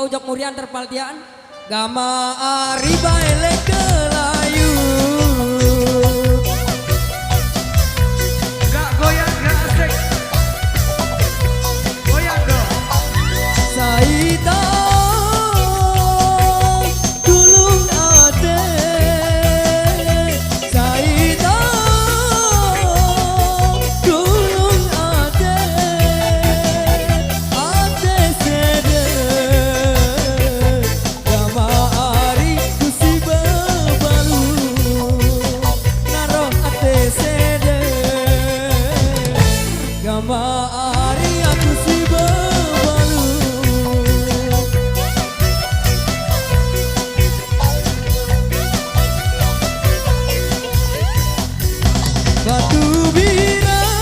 ujok murian terpaltian gama ari baele kelayu Gak goyang gak asik. Goyang dong. Saita tulung ade Saita tulung ade ade sede gama ari kusi bebalu naroh ade sede gama ari aku si bebalu batu birang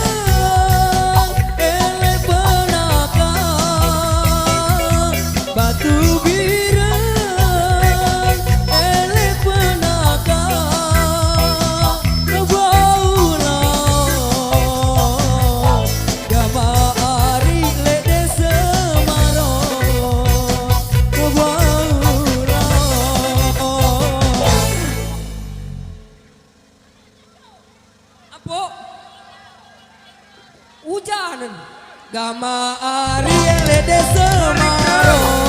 ele penaka batu birang ele penaka kebaula gama ari lede semaro kebaula apa hujan gama ari lede semaro